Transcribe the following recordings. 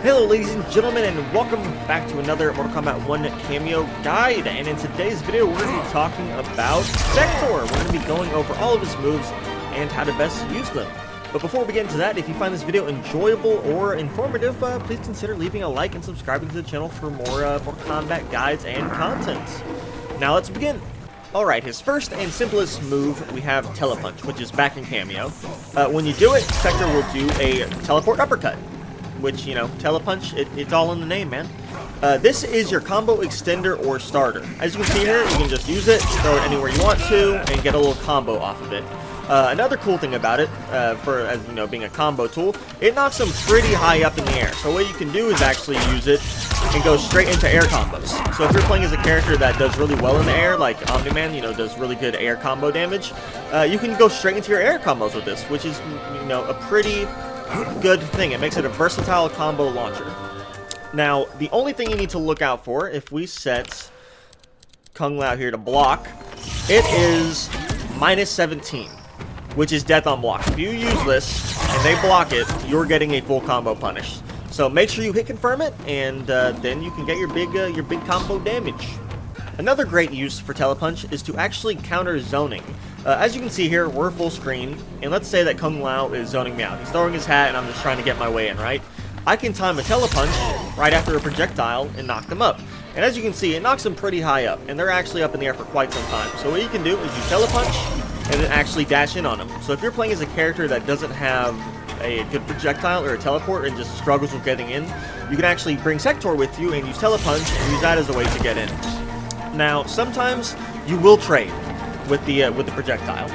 Hello ladies and gentlemen, and welcome back to another Mortal Kombat 1 Cameo Guide. And in today's video, we're going to be talking about SEKTOR. We're going to be going over all of his moves and how to best use them. But before we get into that, if you find this video enjoyable or informative, please consider leaving a like and subscribing to the channel for more Mortal Kombat guides and content. Now let's begin. Alright, his first and simplest move, we have Tele-punch, which is back in Cameo. When you do it, SEKTOR will do a teleport uppercut. Which, you know, Tele-punch, it's all in the name, man. This is your combo extender or starter. As you can see here, you can just use it, throw it anywhere you want to, and get a little combo off of it. Another cool thing about it, as you know, being a combo tool, it knocks them pretty high up in the air. So what you can do is actually use it and go straight into air combos. So if you're playing as a character that does really well in the air, like Omni-Man, you know, does really good air combo damage, you can go straight into your air combos with this, which is, you know, a pretty good thing. It makes it a versatile combo launcher. Now, the only thing you need to look out for, if we set Kung Lao here to block, it is -17, which is death on block. If you use this and they block it, you're getting a full combo punish. So make sure you hit confirm it, and then you can get your big combo damage. Another great use for Tele-punch is to actually counter zoning. As you can see here, we're full screen, and let's say that Kung Lao is zoning me out. He's throwing his hat, and I'm just trying to get my way in, right? I can time a Tele-punch right after a projectile and knock them up. And as you can see, it knocks them pretty high up, and they're actually up in the air for quite some time. So what you can do is you Tele-punch, and then actually dash in on them. So if you're playing as a character that doesn't have a good projectile or a teleport and just struggles with getting in, you can actually bring SEKTOR with you and use Tele-punch and use that as a way to get in. Now, sometimes you will trade with the projectile,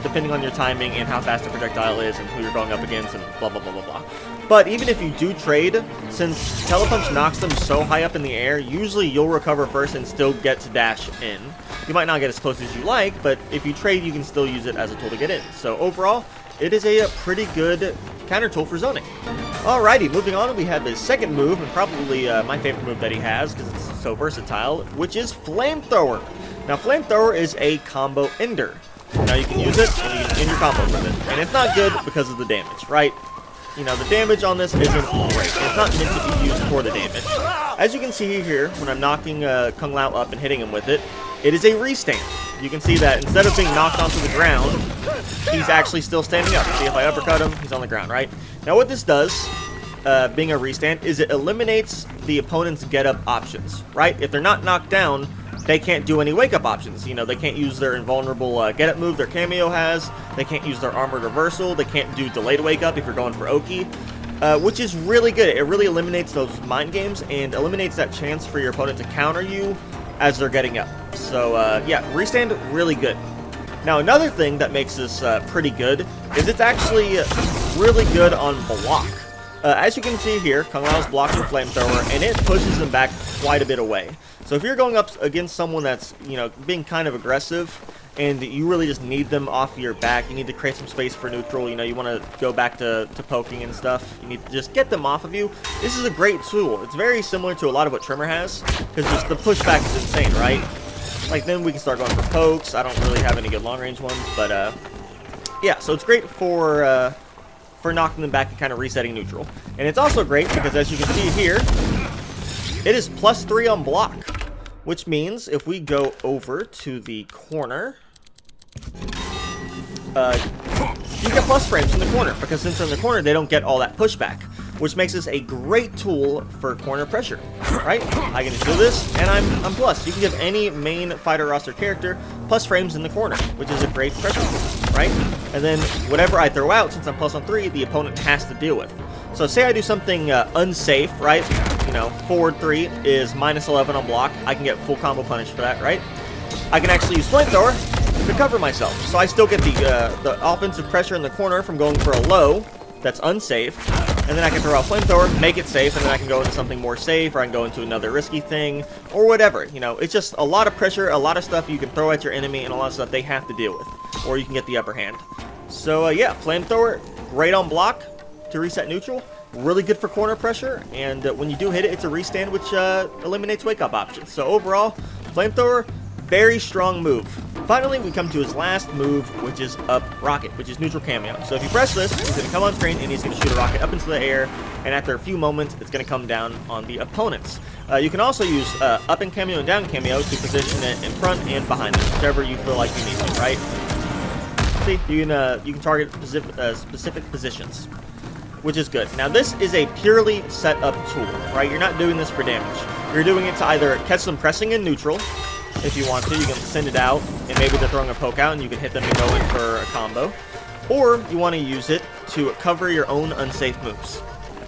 depending on your timing and how fast the projectile is and who you're going up against and blah blah blah blah blah. But even if you do trade, since Tele-punch knocks them so high up in the air, usually you'll recover first and still get to dash in. You might not get as close as you like, but if you trade, you can still use it as a tool to get in. So overall, it is a pretty good counter tool for zoning. Alrighty, moving on, we have his second move, and probably my favorite move that he has, because it's so versatile, which is Flamethrower. Now, Flamethrower is a combo ender. Now, you can use it, and you can end your combos with it. And it's not good because of the damage, right? You know, the damage on this isn't great. It's not meant to be used for the damage. As you can see here, when I'm knocking Kung Lao up and hitting him with it, it is a restand. You can see that instead of being knocked onto the ground, he's actually still standing up. See, if I uppercut him, he's on the ground, right? Now what this does, being a restand, is it eliminates the opponent's get-up options, right? If they're not knocked down, they can't do any wake-up options. You know, they can't use their invulnerable get-up move their Cameo has. They can't use their armored reversal. They can't do delayed wake-up if you're going for Oki, which is really good. It really eliminates those mind games and eliminates that chance for your opponent to counter you as they're getting up. So, yeah, restand, really good. Now, another thing that makes this pretty good is it's actually really good on block. As you can see here, Kung Lao's blocking Flamethrower, and it pushes them back quite a bit away. So if you're going up against someone that's, you know, being kind of aggressive, and you really just need them off your back, you need to create some space for neutral, you know, you want to go back to poking and stuff, you need to just get them off of you, this is a great tool. It's very similar to a lot of what Trimmer has, because just the pushback is insane, right? Like, then we can start going for pokes. I don't really have any good long-range ones, but, yeah, so it's great for knocking them back and kind of resetting neutral. And it's also great because, as you can see here, it is +3 on block, which means if we go over to the corner, you get plus frames in the corner, because since they're in the corner, they don't get all that pushback, which makes this a great tool for corner pressure, right? I can just do this, and I'm plus. You can give any main fighter roster character plus frames in the corner, which is a great pressure tool, right? And then whatever I throw out, since I'm plus on 3, the opponent has to deal with. So say I do something unsafe, right? You know, forward 3 is -11 on block. I can get full combo punish for that, right? I can actually use Flamethrower to cover myself. So I still get the offensive pressure in the corner from going for a low that's unsafe. And then I can throw out Flamethrower, make it safe, and then I can go into something more safe, or I can go into another risky thing, or whatever. You know, it's just a lot of pressure, a lot of stuff you can throw at your enemy, and a lot of stuff they have to deal with, or you can get the upper hand. So, yeah, Flamethrower, great on block to reset neutral, really good for corner pressure, and when you do hit it, it's a restand, which eliminates wake-up options. So overall, Flamethrower, Very strong move. Finally, we come to his last move, which is up rocket, which is neutral cameo. So if you press this, he's going to come on screen and he's going to shoot a rocket up into the air, and after a few moments, it's going to come down on the opponents. You can also use up and cameo and down cameo to position it in front and behind it, whichever you feel like you need to, right? See, you can target specific positions, which is good. Now, this is a purely set-up tool, right? You're not doing this for damage. You're doing it to either catch them pressing in neutral. If you want to, you can send it out, and maybe they're throwing a poke out, and you can hit them and go in for a combo. Or you want to use it to cover your own unsafe moves.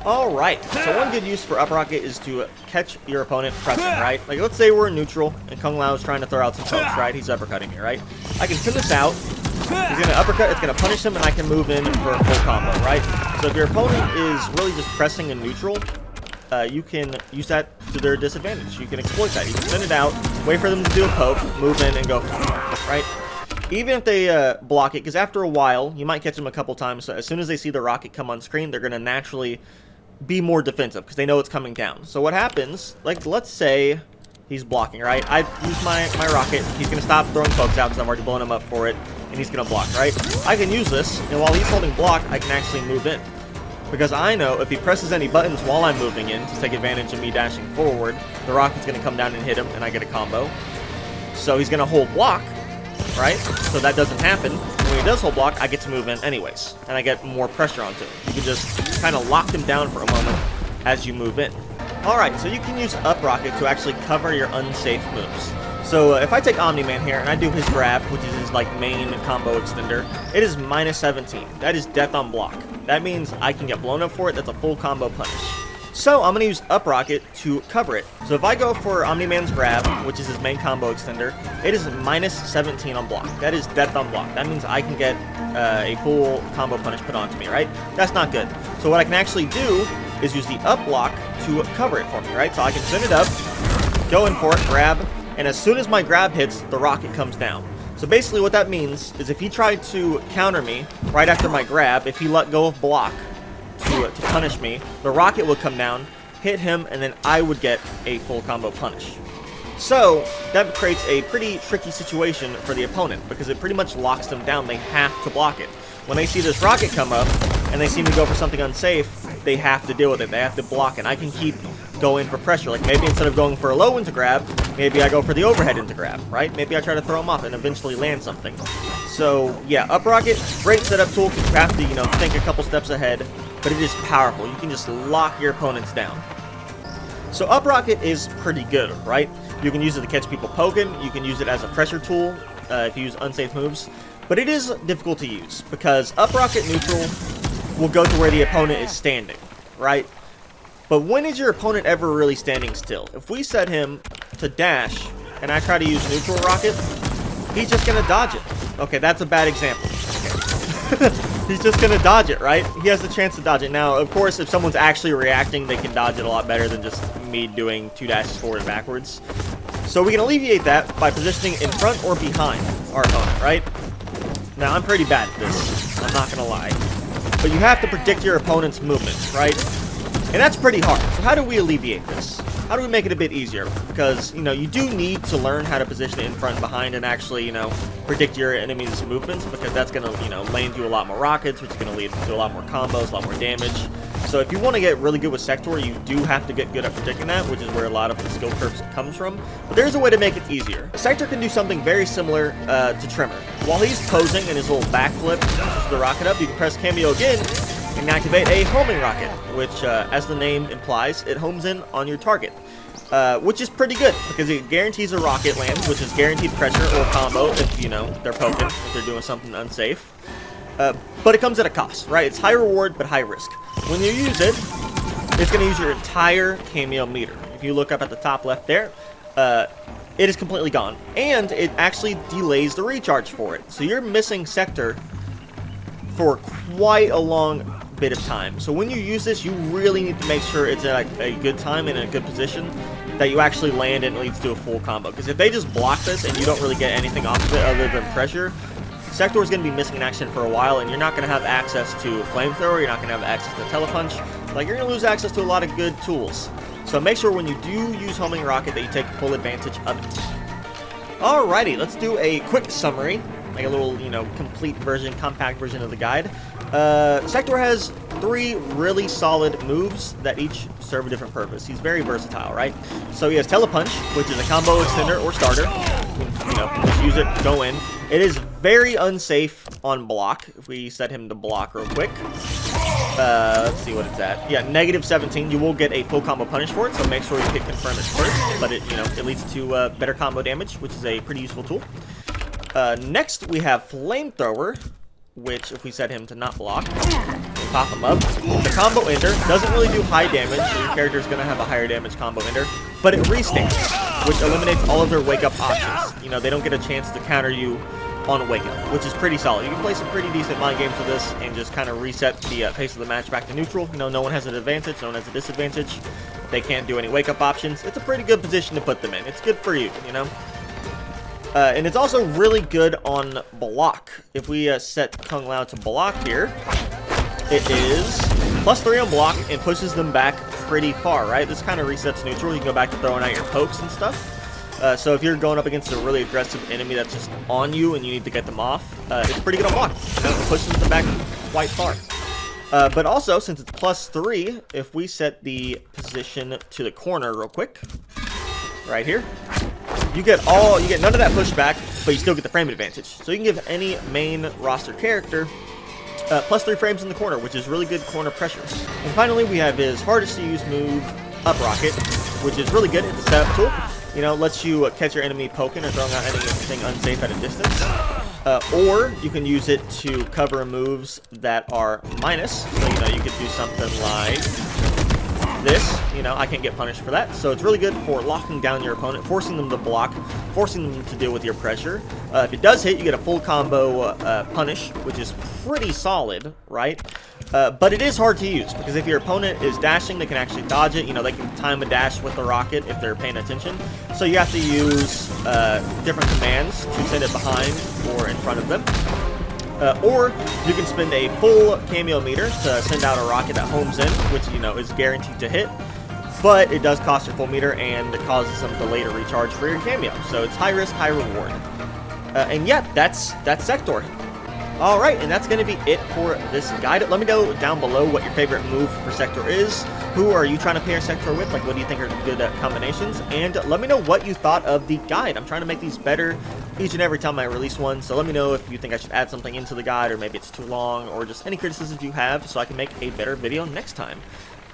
Alright, so one good use for up rocket is to catch your opponent pressing, right? Like, let's say we're in neutral, and Kung Lao is trying to throw out some pokes, right? He's uppercutting me, right? I can send this out. He's going to uppercut, it's going to punish him, and I can move in for a full combo, right? So if your opponent is really just pressing in neutral, you can use that to their disadvantage. You can exploit that. You can send it out, wait for them to do a poke, move in, and go for it, right? Even if they block it, because after a while, you might catch them a couple times, so as soon as they see the rocket come on screen, they're going to naturally be more defensive, because they know it's coming down. So what happens, like, let's say he's blocking, right? I use my rocket, he's going to stop throwing pokes out, because I'm already blowing him up for it, and he's going to block, right? I can use this, and while he's holding block, I can actually move in. Because I know if he presses any buttons while I'm moving in to take advantage of me dashing forward, the rocket's going to come down and hit him, and I get a combo. So he's going to hold block, right? So that doesn't happen. When he does hold block, I get to move in anyways, and I get more pressure onto him. You can just kind of lock him down for a moment as you move in. Alright, so you can use up rocket to actually cover your unsafe moves. So if I take Omni-Man here and I do his grab, which is his like main combo extender, it is minus 17. That is death on block. That means I can get blown up for it. That's a full combo punish. So I'm going to use up rocket to cover it. So if I go for Omni-Man's grab, which is his main combo extender, it is minus 17 on block. That is death on block. That means I can get a full combo punish put onto me, right? That's not good. So what I can actually do is use the up block to cover it for me, right? So I can send it up, go in for it, grab, and as soon as my grab hits, the rocket comes down. So basically what that means is if he tried to counter me right after my grab, if he let go of block to punish me, the rocket would come down, hit him, and then I would get a full combo punish. So that creates a pretty tricky situation for the opponent because it pretty much locks them down. They have to block it. When they see this rocket come up and they see me go for something unsafe, they have to deal with it. They have to block it. I can keep going for pressure. Like maybe instead of going for a low into grab, maybe I go for the overhead into grab, right? Maybe I try to throw them off and eventually land something. So yeah, up rocket, great setup tool. You have to, think a couple steps ahead, but it is powerful. You can just lock your opponents down. So up rocket is pretty good, right? You can use it to catch people poking. You can use it as a pressure tool if you use unsafe moves. But it is difficult to use because up rocket neutral will go to where the opponent is standing, right? But when is your opponent ever really standing still? If we set him to dash and I try to use neutral rocket, he's just going to dodge it. Okay, that's a bad example. Okay. He's just going to dodge it, right? He has the chance to dodge it. Now, of course, if someone's actually reacting, they can dodge it a lot better than just me doing 2 dashes forward and backwards. So we can alleviate that by positioning in front or behind our opponent, right? Now, I'm pretty bad at this. I'm not going to lie. But you have to predict your opponent's movements, right? And that's pretty hard. So how do we alleviate this? How do we make it a bit easier? Because, you do need to learn how to position it in front and behind and actually, predict your enemy's movements because that's going to, land you a lot more rockets, which is going to lead to a lot more combos, a lot more damage. So if you want to get really good with Sector, you do have to get good at predicting that, which is where a lot of the skill curves comes from. But there's a way to make it easier. Sector can do something very similar to Trimmer. While he's posing in his little backflip, pushes the rocket up, you can press Cameo again and activate a homing rocket, which, as the name implies, it homes in on your target. Which is pretty good, because it guarantees a rocket land, which is guaranteed pressure or combo if, they're poking, if they're doing something unsafe. But it comes at a cost, right? It's high reward, but high risk. When you use it, it's going to use your entire cameo meter. If you look up at the top left there, it is completely gone. And it actually delays the recharge for it. So you're missing Sector for quite a long bit of time. So when you use this, you really need to make sure it's at a good time and in a good position that you actually land and it leads to a full combo. Because if they just block this and you don't really get anything off of it other than pressure, Sector is going to be missing in action for a while, and you're not going to have access to Flamethrower, you're not going to have access to Tele-punch. Like, you're going to lose access to a lot of good tools. So make sure when you do use Homing Rocket that you take full advantage of it. Alrighty, let's do a quick summary, like a little, complete version, compact version of the guide. Sektor has 3 really solid moves that each serve a different purpose. He's very versatile, right? So he has Tele-punch, which is a combo extender or starter. Just use it, go in. It is very unsafe on block. If we set him to block real quick. Let's see what it's at. Yeah, -17. You will get a full combo punish for it, so make sure you hit confirm it first. But it leads to better combo damage, which is a pretty useful tool. Next, we have Flamethrower, which if we set him to not block, we'll pop him up. The combo ender doesn't really do high damage, so your character is going to have a higher damage combo ender, but it restants, which eliminates all of their wake up options. They don't get a chance to counter you on wake up, which is pretty solid. You can play some pretty decent mind games with this and just kind of reset the pace of the match back to neutral. No one has an advantage, no one has a disadvantage. They can't do any wake up options. It's a pretty good position to put them in. It's good for you, and it's also really good on block. If we set Kung Lao to block here, it is +3 on block and pushes them back pretty far, right? This kind of resets neutral. You can go back to throwing out your pokes and stuff. So if you're going up against a really aggressive enemy that's just on you and you need to get them off, it's pretty good on block. It pushes them back quite far. But also, since it's +3, if we set the position to the corner real quick, right here, you get none of that pushback, but you still get the frame advantage. So you can give any main roster character +3 frames in the corner, which is really good corner pressure. And finally, we have his hardest to use move, Up Rocket, which is really good. It's a setup tool. Lets you catch your enemy poking or throwing out anything unsafe at a distance. Or you can use it to cover moves that are minus. So, you could do something like this. I can't get punished for that. So it's really good for locking down your opponent, forcing them to block, forcing them to deal with your pressure. If it does hit, you get a full combo punish, which is pretty solid, right? But it is hard to use, because if your opponent is dashing, they can actually dodge it. They can time a dash with the rocket if they're paying attention. So you have to use different commands to send it behind or in front of them. Or you can spend a full cameo meter to send out a rocket that homes in, which, is guaranteed to hit. But it does cost your full meter, and it causes some delay to recharge for your cameo. So it's high risk, high reward. And yeah, that's Sektor. Alright, and that's going to be it for this guide. Let me know down below what your favorite move for Sektor is. Who are you trying to pair Sektor with? Like, what do you think are good combinations? And let me know what you thought of the guide. I'm trying to make these better each and every time I release one. So let me know if you think I should add something into the guide, or maybe it's too long, or just any criticisms you have so I can make a better video next time.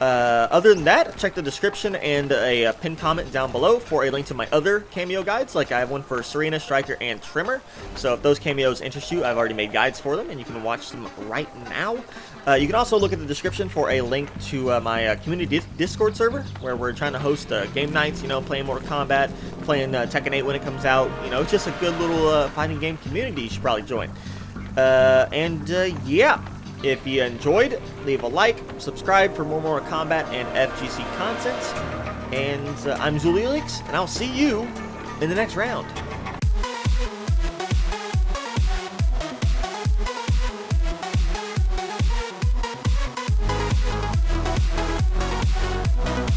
Other than that, check the description and a pinned comment down below for a link to my other cameo guides. Like, I have one for Serena, Striker, and Trimmer. So if those cameos interest you, I've already made guides for them, and you can watch them right now. You can also look at the description for a link to my community Discord server, where we're trying to host game nights, playing Mortal Kombat, playing Tekken 8 when it comes out. It's just a good little fighting game community you should probably join. Yeah. If you enjoyed, leave a like, subscribe for more Mortal Kombat and FGC content. And I'm Zulilix, and I'll see you in the next round.